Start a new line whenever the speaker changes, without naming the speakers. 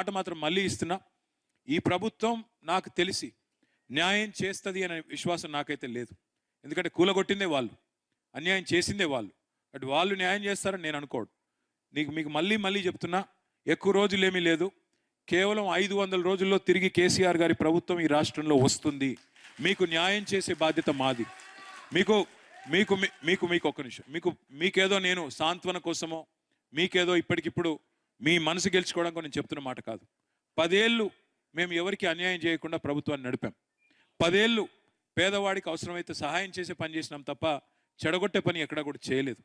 మాట మాత్రం మళ్ళీ ఇస్తున్నా, ఈ ప్రభుత్వం నాకు తెలిసి న్యాయం చేస్తుంది అనే విశ్వాసం నాకైతే లేదు. ఎందుకంటే కూలగొట్టిందే వాళ్ళు, అన్యాయం చేసిందే వాళ్ళు. అటు వాళ్ళు న్యాయం చేస్తారని నేను అనుకోడు. మీకు మళ్ళీ చెప్తున్నా, ఎక్కువ రోజులేమీ లేదు. కేవలం 500 రోజుల్లో తిరిగి కేసీఆర్ గారి ప్రభుత్వం ఈ రాష్ట్రంలో వస్తుంది. మీకు న్యాయం చేసే బాధ్యత మాది. మీకు మీకు మీకు మీకు ఒక్క నిమిషం, మీకేదో నేను సాంత్వన కోసమో, మీకేదో ఇప్పటికిప్పుడు మీ మనసు గెలుచుకోవడానికి నేను చెప్తున్న మాట కాదు. 10 ఏళ్ళు మేము ఎవరికి అన్యాయం చేయకుండా ప్రభుత్వాన్ని నడిపాం. 10 ఏళ్ళు పేదవాడికి అవసరమైతే సహాయం చేసే పని చేసినాం తప్ప చెడగొట్టే పని ఎక్కడా కూడా చేయలేదు.